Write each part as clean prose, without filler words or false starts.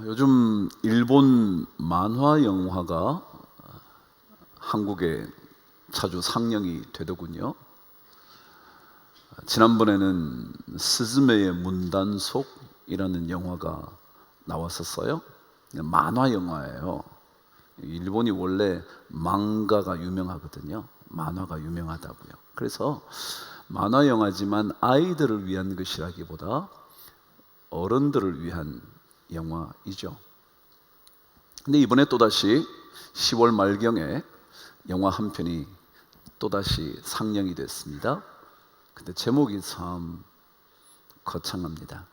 요즘 일본 만화 영화가 한국에 자주 상영이 되더군요. 지난번에는 스즈메의 문단속이라는 영화가 나왔었어요. 만화 영화예요. 일본이 원래 망가가 유명하거든요. 만화가 유명하다고요. 그래서 만화 영화지만 아이들을 위한 것이라기보다 어른들을 위한 영화이죠. 근데 이번에 또다시 10월 말경에 영화 한 편이 또다시 상영이 됐습니다. 근데 제목이 참 거창합니다.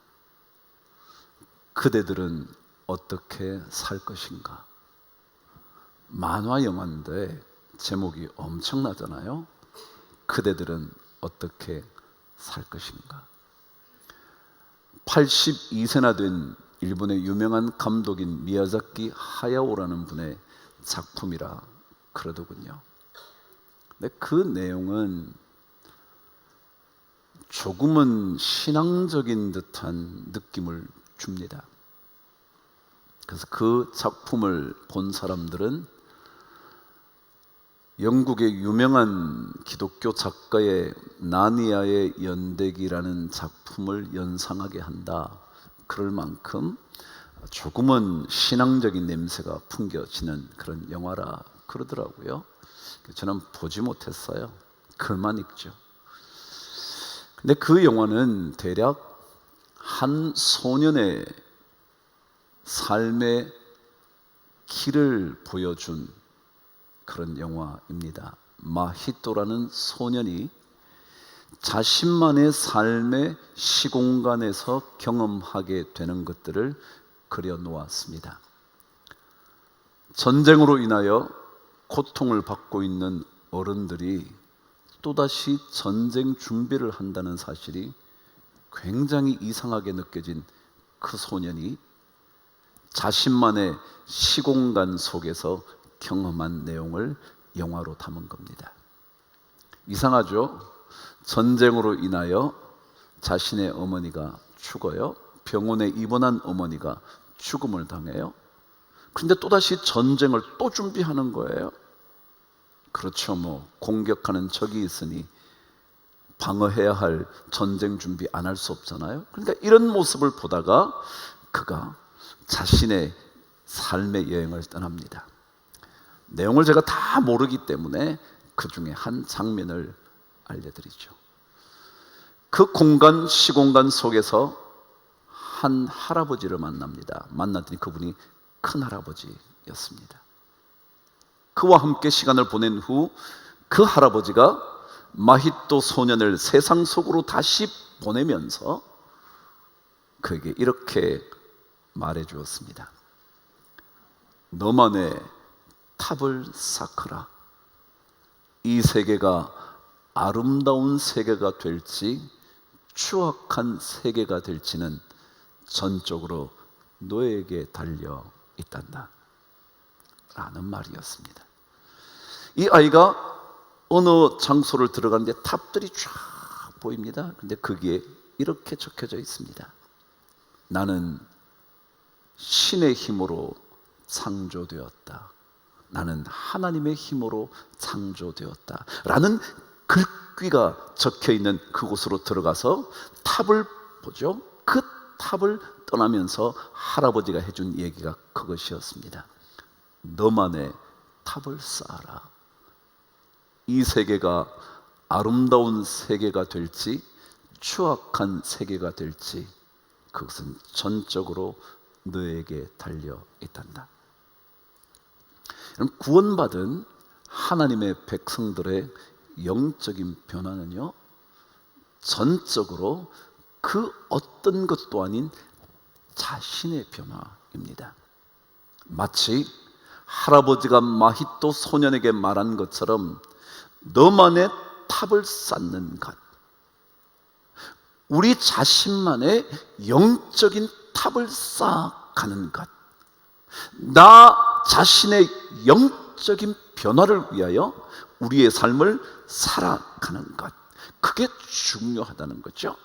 그대들은 어떻게 살 것인가. 만화 영화인데 제목이 엄청나잖아요. 그대들은 어떻게 살 것인가. 82세나 된 일본의 유명한 감독인 미야자키 하야오라는 분의 작품이라 그러더군요. 근데 그 내용은 조금은 신앙적인 듯한 느낌을 줍니다. 그래서 그 작품을 본 사람들은 영국의 유명한 기독교 작가의 나니아의 연대기라는 작품을 연상하게 한다. 그럴 만큼 조금은 신앙적인 냄새가 풍겨지는 그런 영화라 그러더라고요. 저는 보지 못했어요. 글만 읽죠. 근데 그 영화는 대략 한 소년의 삶의 길을 보여준 그런 영화입니다. 마히토라는 소년이 자신만의 삶의 시공간에서 경험하게 되는 것들을 그려놓았습니다. 전쟁으로 인하여 고통을 받고 있는 어른들이 또다시 전쟁 준비를 한다는 사실이 굉장히 이상하게 느껴진 그 소년이 자신만의 시공간 속에서 경험한 내용을 영화로 담은 겁니다. 이상하죠? 전쟁으로 인하여 자신의 어머니가 죽어요. 병원에 입원한 어머니가 죽음을 당해요. 그런데 또다시 전쟁을 또 준비하는 거예요. 그렇죠. 공격하는 적이 있으니 방어해야 할 전쟁 준비 안 할 수 없잖아요. 그러니까 이런 모습을 보다가 그가 자신의 삶의 여행을 떠납니다. 내용을 제가 다 모르기 때문에 그 중에 한 장면을 알려드리죠. 그 공간, 시공간 속에서 한 할아버지를 만납니다. 만났더니 그분이 큰 할아버지였습니다. 그와 함께 시간을 보낸 후 그 할아버지가 마히토 소년을 세상 속으로 다시 보내면서 그에게 이렇게 말해 주었습니다. 너만의 탑을 쌓거라. 이 세계가 아름다운 세계가 될지 추악한 세계가 될지는 전적으로 너에게 달려 있단다 라는 말이었습니다. 이 아이가 어느 장소를 들어가는데 탑들이 쫙 보입니다. 근데 거기에 이렇게 적혀져 있습니다. 나는 신의 힘으로 창조되었다. 나는 하나님의 힘으로 창조되었다 라는 글귀가 적혀있는 그곳으로 들어가서 탑을 보죠. 그 탑을 떠나면서 할아버지가 해준 얘기가 그것이었습니다. 너만의 탑을 쌓아라. 이 세계가 아름다운 세계가 될지 추악한 세계가 될지 그것은 전적으로 너에게 달려 있단다. 구원받은 하나님의 백성들의 영적인 변화는요, 전적으로 그 어떤 것도 아닌 자신의 변화입니다. 마치 할아버지가 마히토 소년에게 말한 것처럼 너만의 탑을 쌓는 것, 우리 자신만의 영적인 탑을 쌓아가는 것, 나 자신의 영적인 변화를 위하여 우리의 삶을 살아가는 것, 그게 중요하다는 거죠.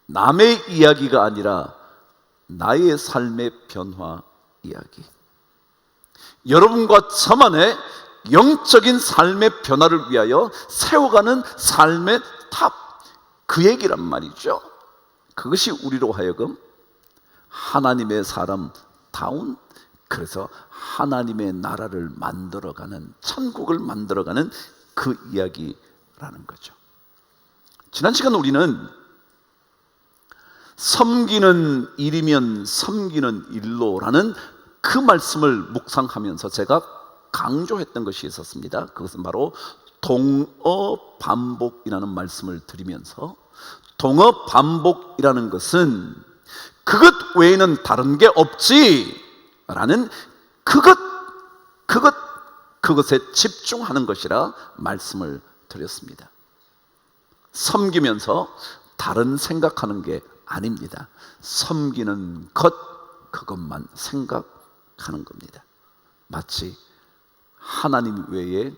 남의 이야기가 아니라 나의 삶의 변화 이야기. 여러분과 저만의 영적인 삶의 변화를 위하여 세워가는 삶의 탑, 그 얘기란 말이죠. 그것이 우리로 하여금 하나님의 사람다운, 그래서 하나님의 나라를 만들어가는, 천국을 만들어가는 그 이야기라는 거죠. 지난 시간 우리는 섬기는 일이면 섬기는 일로라는 그 말씀을 묵상하면서 제가 강조했던 것이 있었습니다. 그것은 바로 동어반복이라는 말씀을 드리면서, 동어반복이라는 것은 그것 외에는 다른 게 없지라는 그것에 집중하는 것이라 말씀을 드렸습니다. 섬기면서 다른 생각하는 게 아닙니다. 섬기는 것, 그것만 생각하는 겁니다. 마치 하나님 외에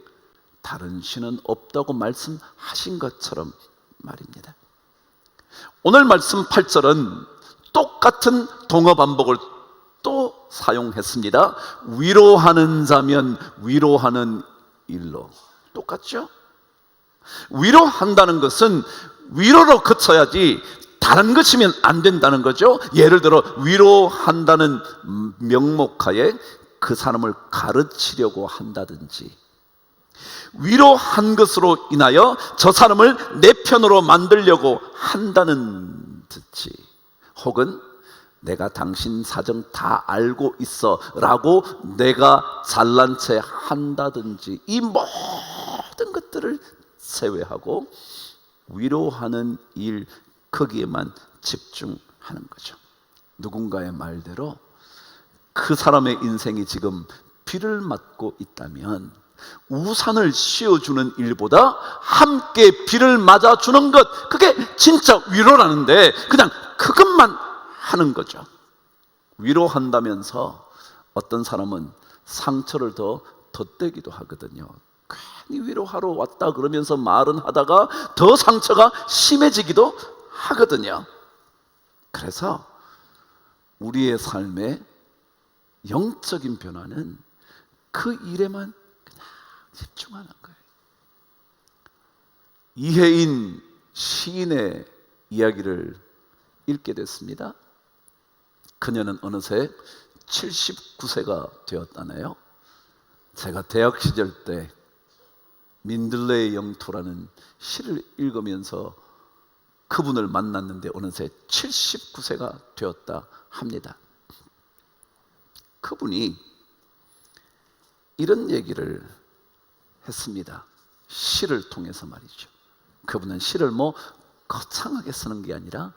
다른 신은 없다고 말씀하신 것처럼 말입니다. 오늘 말씀 8절은 똑같은 동어 반복을 또 사용했습니다. 위로하는 자면 위로하는 일로. 똑같죠? 위로한다는 것은 위로로 그쳐야지 다른 것이면 안 된다는 거죠. 예를 들어 위로한다는 명목하에 그 사람을 가르치려고 한다든지, 위로한 것으로 인하여 저 사람을 내 편으로 만들려고 한다는 듯이, 혹은 내가 당신 사정 다 알고 있어 라고 내가 잘난 체 한다든지, 이 모든 것들을 제외하고 위로하는 일, 거기에만 집중하는 거죠. 누군가의 말대로 그 사람의 인생이 지금 비를 맞고 있다면 우산을 씌워주는 일보다 함께 비를 맞아주는 것, 그게 진짜 위로라는데 그냥 그것만 하는 거죠. 위로한다면서 어떤 사람은 상처를 더 덧대기도 하거든요. 괜히 위로하러 왔다 그러면서 말은 하다가 더 상처가 심해지기도 하거든요. 그래서 우리의 삶의 영적인 변화는 그 일에만 그냥 집중하는 거예요. 이혜인 시인의 이야기를 읽게 됐습니다. 그녀는 어느새 79세가 되었다네요. 제가 대학 시절 때 민들레의 영토라는 시를 읽으면서 그분을 만났는데 어느새 79세가 되었다 합니다. 그분이 이런 얘기를 했습니다. 시를 통해서 말이죠. 그분은 시를 거창하게 쓰는 게 아니라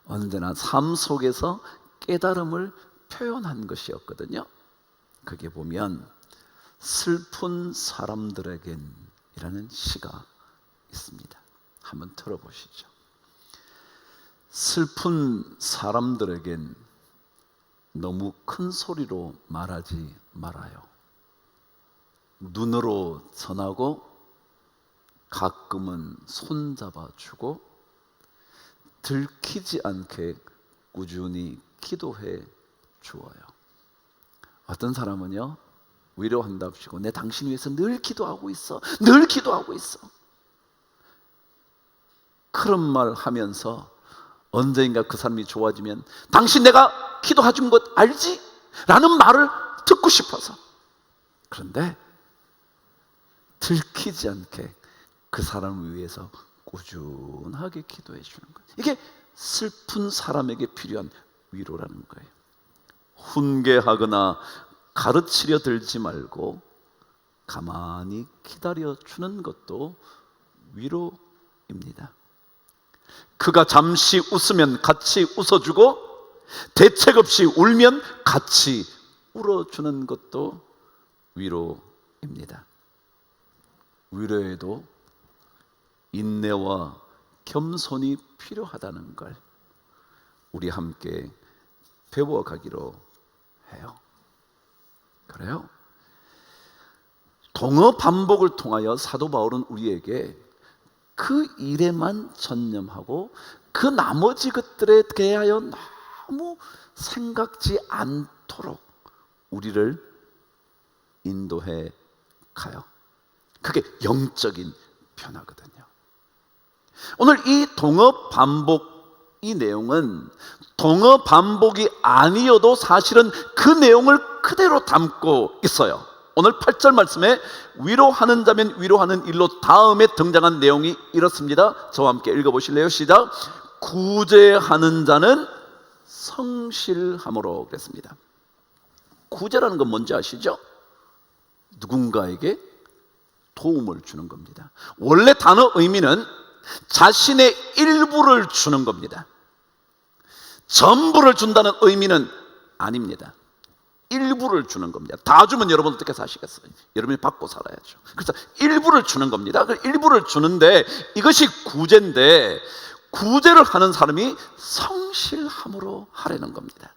언제나 삶 속에서 깨달음을 표현한 것이었거든요. 거기에 보면 슬픈 사람들에겐 이라는 시가 있습니다. 한번 들어보시죠. 슬픈 사람들에겐 너무 큰 소리로 말하지 말아요. 눈으로 전하고 가끔은 손잡아주고 들키지 않게 꾸준히 기도해 주어요. 어떤 사람은요, 위로한답시고 내 당신 위해서 늘 기도하고 있어, 늘 기도하고 있어. 그런 말 하면서 언젠가 그 사람이 좋아지면 당신 내가 기도해 준 것 알지? 라는 말을 듣고 싶어서. 그런데 들키지 않게 그 사람을 위해서 꾸준하게 기도해 주는 거예요. 이게 슬픈 사람에게 필요한 위로라는 거예요. 훈계하거나 가르치려 들지 말고 가만히 기다려 주는 것도 위로입니다. 그가 잠시 웃으면 같이 웃어주고 대책 없이 울면 같이 울어주는 것도 위로입니다. 위로에도 인내와 겸손이 필요하다는 걸 우리 함께 배워가기로 해요. 그래요? 동어 반복을 통하여 사도 바울은 우리에게 그 일에만 전념하고 그 나머지 것들에 대하여 아무 생각지 않도록 우리를 인도해 가요. 그게 영적인 변화거든요. 오늘 이 동어 반복, 이 내용은 동어 반복이 아니어도 사실은 그 내용을 그대로 담고 있어요. 오늘 8절 말씀에 위로하는 자면 위로하는 일로 다음에 등장한 내용이 이렇습니다. 저와 함께 읽어보실래요? 시작. 구제하는 자는 성실함으로 그랬습니다. 구제라는 건 뭔지 아시죠? 누군가에게 도움을 주는 겁니다. 원래 단어 의미는 자신의 일부를 주는 겁니다. 전부를 준다는 의미는 아닙니다. 일부를 주는 겁니다. 다 주면 여러분 어떻게 사시겠어요? 여러분이 받고 살아야죠. 그래서 일부를 주는 겁니다. 그 일부를 주는데 이것이 구제인데, 구제를 하는 사람이 성실함으로 하려는 겁니다.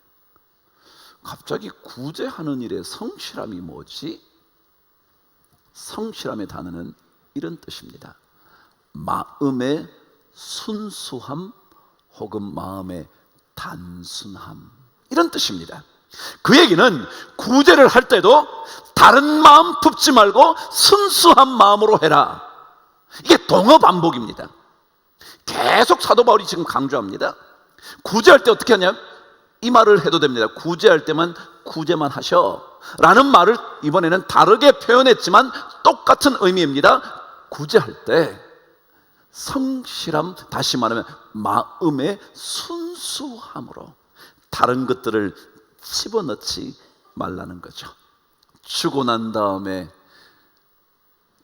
갑자기 구제하는 일에 성실함이 뭐지? 성실함의 단어는 이런 뜻입니다. 마음의 순수함 혹은 마음의 단순함, 이런 뜻입니다. 그 얘기는 구제를 할 때도 다른 마음 품지 말고 순수한 마음으로 해라. 이게 동어 반복입니다. 계속 사도 바울이 지금 강조합니다. 구제할 때 어떻게 하냐? 이 말을 해도 됩니다. 구제할 때만 구제만 하셔 라는 말을 이번에는 다르게 표현했지만 똑같은 의미입니다. 구제할 때 성실함, 다시 말하면 마음의 순수함으로 다른 것들을 집어넣지 말라는 거죠. 주고 난 다음에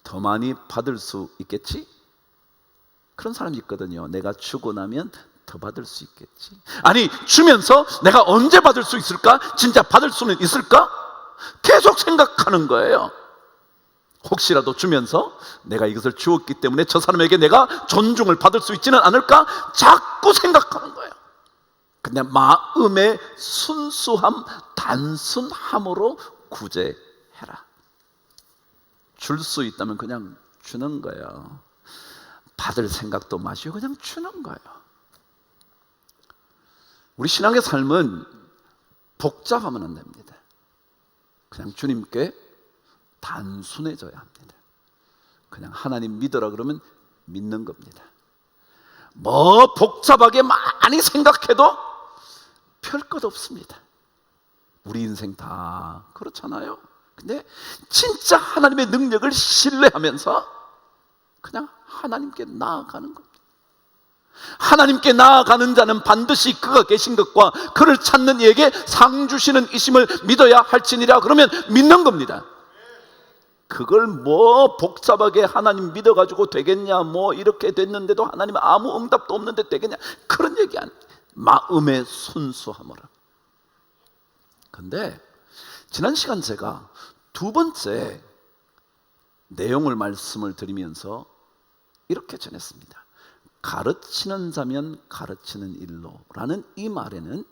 더 많이 받을 수 있겠지? 그런 사람이 있거든요. 내가 주고 나면 더 받을 수 있겠지. 아니, 주면서 내가 언제 받을 수 있을까? 진짜 받을 수는 있을까? 계속 생각하는 거예요. 혹시라도 주면서 내가 이것을 주었기 때문에 저 사람에게 내가 존중을 받을 수 있지는 않을까? 자꾸 생각하는 거예요. 근데 마음의 순수함, 단순함으로 구제해라. 줄 수 있다면 그냥 주는 거예요. 받을 생각도 마시고 그냥 주는 거예요. 우리 신앙의 삶은 복잡하면 안 됩니다. 그냥 주님께 단순해져야 합니다. 그냥 하나님 믿어라 그러면 믿는 겁니다. 뭐 복잡하게 많이 생각해도 별 것 없습니다. 우리 인생 다 그렇잖아요. 근데 진짜 하나님의 능력을 신뢰하면서 그냥 하나님께 나아가는 겁니다. 하나님께 나아가는 자는 반드시 그가 계신 것과 그를 찾는 이에게 상 주시는 이심을 믿어야 할지니라. 그러면 믿는 겁니다. 그걸 뭐 복잡하게 하나님 믿어가지고 되겠냐, 뭐 이렇게 됐는데도 하나님 아무 응답도 없는데 되겠냐, 그런 얘기 아니에요. 마음의 순수함으로. 근데 지난 시간 제가 두 번째 내용을 말씀을 드리면서 이렇게 전했습니다. 가르치는 자면 가르치는 일로 라는 이 말에는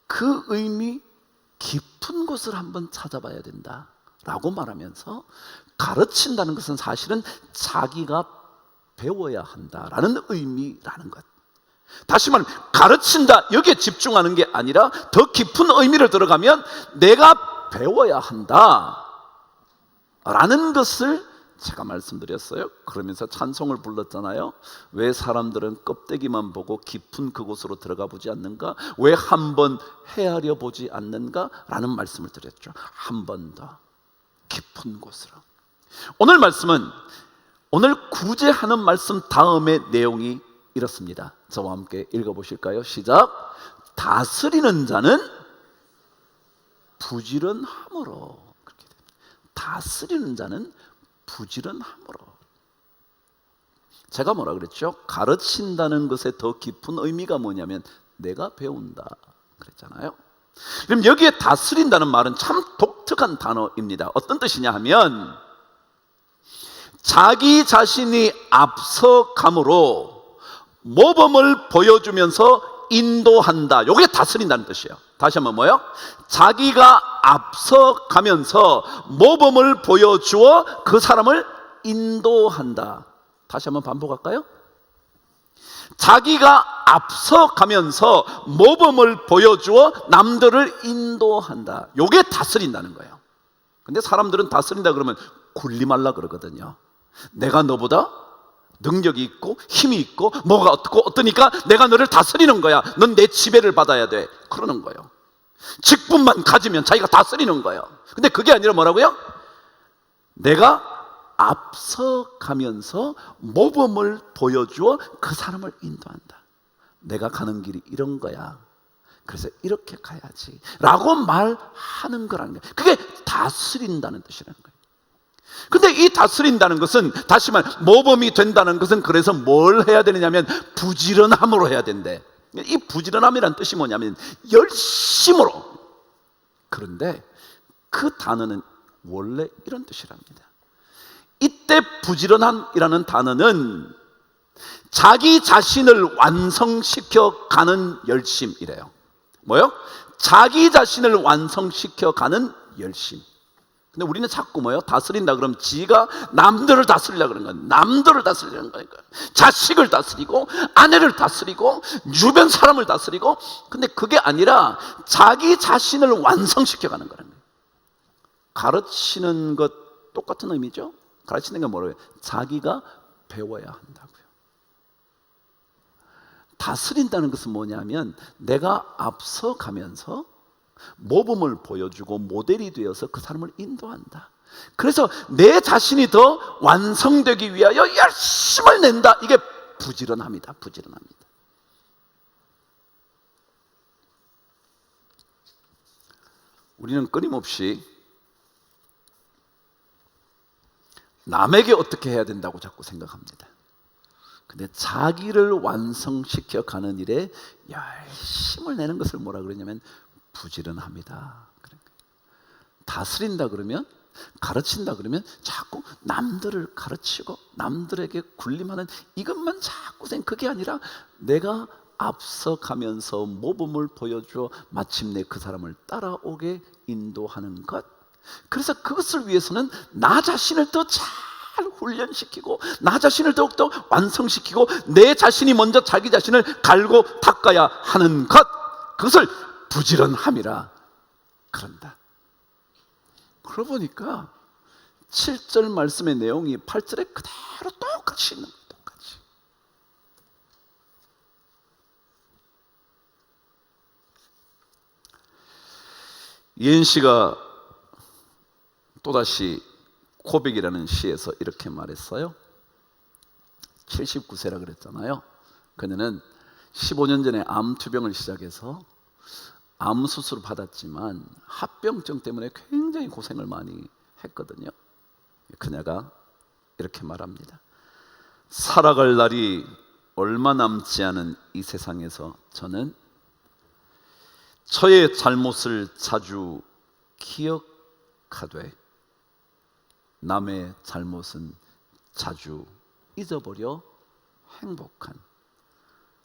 그 의미 깊은 곳을 한번 찾아봐야 된다 라고 말하면서, 가르친다는 것은 사실은 자기가 배워야 한다라는 의미라는 것. 다시 말하면 가르친다, 여기에 집중하는 게 아니라 더 깊은 의미를 들어가면 내가 배워야 한다 라는 것을 제가 말씀드렸어요. 그러면서 찬송을 불렀잖아요. 왜 사람들은 껍데기만 보고 깊은 그곳으로 들어가 보지 않는가? 왜 한 번 헤아려 보지 않는가? 라는 말씀을 드렸죠. 한 번 더 깊은 곳으로. 오늘 말씀은, 오늘 구제하는 말씀 다음의 내용이 이렇습니다. 저와 함께 읽어보실까요? 시작. 다스리는 자는 부지런함으로. 그렇게 됩니다. 다스리는 자는 부지런함으로. 제가 뭐라 그랬죠? 가르친다는 것의 더 깊은 의미가 뭐냐면 내가 배운다 그랬잖아요. 그럼 여기에 다스린다는 말은 참 독특한 단어입니다. 어떤 뜻이냐 하면 자기 자신이 앞서감으로 모범을 보여주면서 인도한다. 이게 다스린다는 뜻이에요. 다시 한번 뭐예요? 자기가 앞서가면서 모범을 보여주어 그 사람을 인도한다. 다시 한번 반복할까요? 자기가 앞서가면서 모범을 보여주어 남들을 인도한다. 요게 다스린다는 거예요. 근데 사람들은 다스린다 그러면 군림하려 그러거든요. 내가 너보다 능력이 있고 힘이 있고 뭐가 어떠니까 내가 너를 다스리는 거야. 넌 내 지배를 받아야 돼. 그러는 거예요. 직분만 가지면 자기가 다스리는 거예요. 근데 그게 아니라 뭐라고요? 내가 앞서가면서 모범을 보여주어 그 사람을 인도한다. 내가 가는 길이 이런 거야. 그래서 이렇게 가야지 라고 말하는 거라는 거예요. 그게 다스린다는 뜻이라는 거예요. 근데 이 다스린다는 것은, 다시 말 모범이 된다는 것은, 그래서 뭘 해야 되느냐면 부지런함으로 해야 된대. 이 부지런함이란 뜻이 뭐냐면 열심으로. 그런데 그 단어는 원래 이런 뜻이랍니다. 이때 부지런함이라는 단어는 자기 자신을 완성시켜 가는 열심이래요. 뭐요? 자기 자신을 완성시켜 가는 열심. 근데 우리는 자꾸 뭐요? 다스린다 그러면 지가 남들을 다스리려고 그러는 거예요. 남들을 다스리려는 거예요. 자식을 다스리고 아내를 다스리고 주변 사람을 다스리고. 근데 그게 아니라 자기 자신을 완성시켜 가는 거라는 거예요. 가르치는 것 똑같은 의미죠. 가르치는 게 뭐라고요? 자기가 배워야 한다고요. 다스린다는 것은 뭐냐면 내가 앞서가면서 모범을 보여주고 모델이 되어서 그 사람을 인도한다. 그래서 내 자신이 더 완성되기 위하여 열심을 낸다. 이게 부지런합니다. 부지런합니다. 우리는 끊임없이 남에게 어떻게 해야 된다고 자꾸 생각합니다. 근데 자기를 완성시켜 가는 일에 열심을 내는 것을 뭐라 그러냐면 부지런합니다. 다스린다 그러면, 가르친다 그러면 자꾸 남들을 가르치고 남들에게 군림하는 이것만 자꾸 생각. 그게 아니라 내가 앞서가면서 모범을 보여줘 마침내 그 사람을 따라오게 인도하는 것. 그래서 그것을 위해서는 나 자신을 더 잘 훈련시키고 나 자신을 더욱더 완성시키고 내 자신이 먼저 자기 자신을 갈고 닦아야 하는 것. 그것을 부지런함이라 그런다. 그러고 보니까 7절 말씀의 내용이 8절에 그대로 똑같이 있는 거예요. 똑같이. 이은 씨가 또다시 고백이라는 시에서 이렇게 말했어요. 79세라 그랬잖아요. 그녀는 15년 전에 암투병을 시작해서 암 수술을 받았지만 합병증 때문에 굉장히 고생을 많이 했거든요. 그녀가 이렇게 말합니다. 살아갈 날이 얼마 남지 않은 이 세상에서 저는 저의 잘못을 자주 기억하되 남의 잘못은 자주 잊어버려 행복한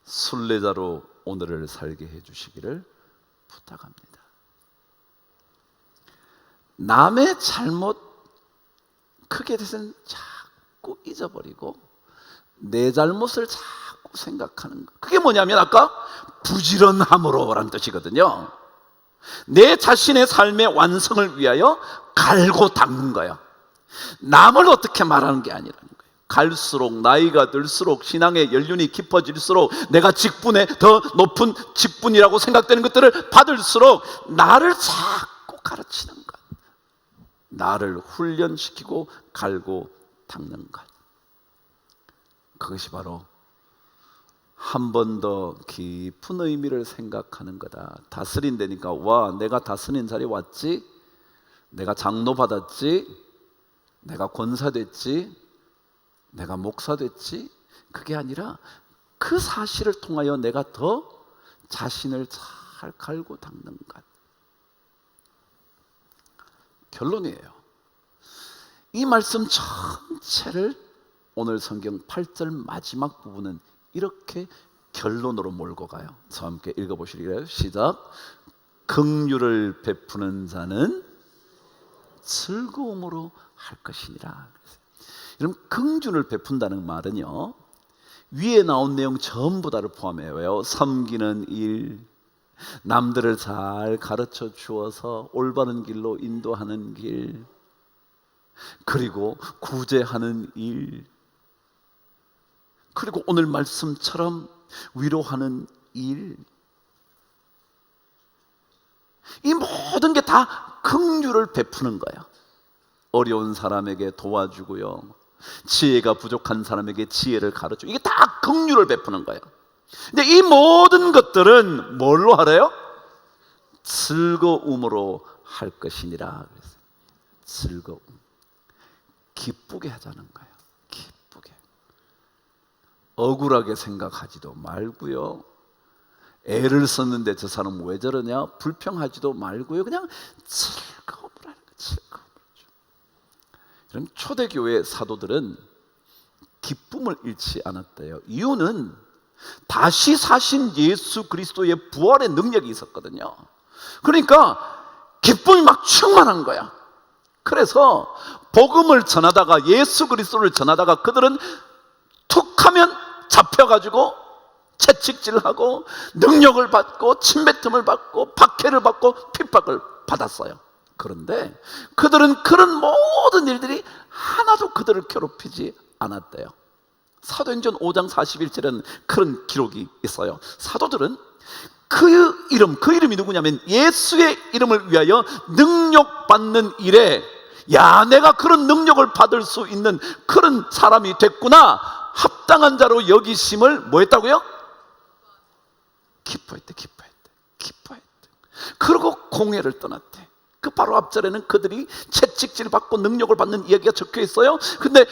순례자로 오늘을 살게 해주시기를 부탁합니다. 남의 잘못 크게 돼서는 자꾸 잊어버리고 내 잘못을 자꾸 생각하는 것. 그게 뭐냐면 아까 부지런함으로라는 뜻이거든요. 내 자신의 삶의 완성을 위하여 갈고 닦는 거예요. 남을 어떻게 말하는 게 아니라는 거예요. 갈수록 나이가 들수록 신앙의 연륜이 깊어질수록 내가 직분에 더 높은 직분이라고 생각되는 것들을 받을수록 나를 자꾸 가르치는 것, 나를 훈련시키고 갈고 닦는 것. 그것이 바로 한 번 더 깊은 의미를 생각하는 거다. 다스린다니까 와 내가 다스린 자리에 왔지, 내가 장로 받았지, 내가 권사 됐지, 내가 목사 됐지. 그게 아니라 그 사실을 통하여 내가 더 자신을 잘 갈고 닦는 것. 결론이에요. 이 말씀 전체를 오늘 성경 8절 마지막 부분은 이렇게 결론으로 몰고 가요. 저와 함께 읽어보시겠어요? 시작. 긍휼을 베푸는 자는 즐거움으로 할 것이니라. 여러분, 긍휼을 베푼다는 말은요, 위에 나온 내용 전부 다를 포함해요. 섬기는 일, 남들을 잘 가르쳐 주어서 올바른 길로 인도하는 길, 그리고 구제하는 일, 그리고 오늘 말씀처럼 위로하는 일. 이 모든 게 다 긍휼을 베푸는 거예요. 어려운 사람에게 도와주고요, 지혜가 부족한 사람에게 지혜를 가르치고, 이게 다 긍휼을 베푸는 거예요. 근데 이 모든 것들은 뭘로 하래요? 즐거움으로 할 것이니라. 즐거움, 기쁘게 하자는 거예요. 기쁘게. 억울하게 생각하지도 말고요, 애를 썼는데 저 사람 왜 저러냐 불평하지도 말고요, 그냥 즐거움을 하는 거예요. 즐거움을. 그럼 초대교회 사도들은 기쁨을 잃지 않았대요. 이유는 다시 사신 예수 그리스도의 부활의 능력이 있었거든요. 그러니까 기쁨이 막 충만한 거야. 그래서 복음을 전하다가, 예수 그리스도를 전하다가 그들은 툭하면 잡혀가지고 채찍질하고 능력을 받고 침뱉음을 받고 박해를 받고 핍박을 받았어요. 그런데 그들은 그런 모든 일들이 하나도 그들을 괴롭히지 않았대요. 사도행전 5장 41절에는 그런 기록이 있어요. 사도들은 그 이름이 누구냐면 예수의 이름을 위하여 능력받는 일에, 야, 내가 그런 능력을 받을 수 있는 그런 사람이 됐구나, 합당한 자로 여기심을 뭐 했다고요? 기뻐했대. 그리고 공회를 떠났대. 그 바로 앞절에는 그들이 채찍질 받고 능력을 받는 이야기가 적혀 있어요. 근데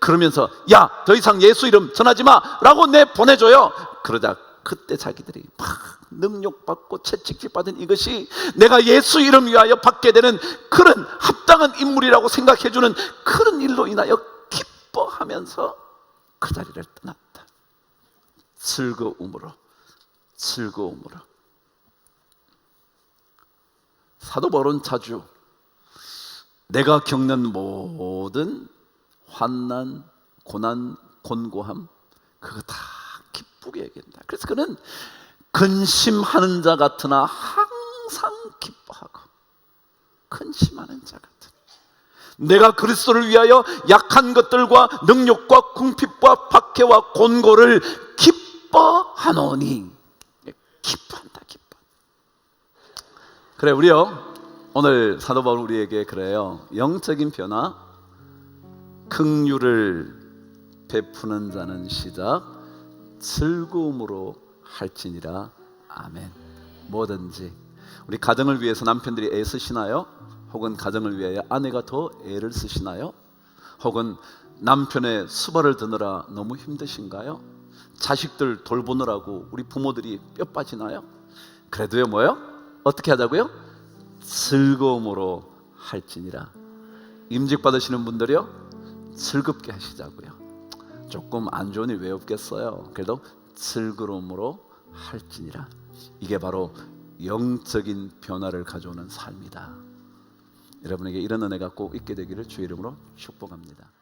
그러면서 야, 더 이상 예수 이름 전하지 마 라고 내보내줘요. 그러자 그때 자기들이 막 능력받고 채찍질 받은 이것이 내가 예수 이름 위하여 받게 되는 그런 합당한 인물이라고 생각해주는 그런 일로 인하여 기뻐하면서 그 자리를 떠났다. 즐거움으로. 사도 바울은 자주 내가 겪는 모든 환난, 고난, 곤고함, 그거 다 기쁘게 얘기한다. 그래서 그는 근심하는 자 같으나 항상 기뻐하고, 근심하는 자 같으나 내가 그리스도를 위하여 약한 것들과 능력과 궁핍과 박해와 곤고를 기뻐하노니. 기뻐한다. 그래, 우리요, 오늘 사도 바울 우리에게 그래요. 영적인 변화, 긍휼을 베푸는 자는 시작 즐거움으로 할지니라. 아멘. 뭐든지 우리 가정을 위해서 남편들이 애 쓰시나요? 혹은 가정을 위하여 아내가 더 애를 쓰시나요? 혹은 남편의 수발을 드느라 너무 힘드신가요? 자식들 돌보느라고 우리 부모들이 뼈 빠지나요? 그래도요, 뭐요? 어떻게 하자고요? 즐거움으로 할지니라. 임직 받으시는 분들이요, 즐겁게 하시자고요. 조금 안 좋으니 왜 없겠어요? 그래도 즐거움으로 할지니라. 이게 바로 영적인 변화를 가져오는 삶이다. 여러분에게 이런 은혜가 꼭 있게 되기를 주의 이름으로 축복합니다.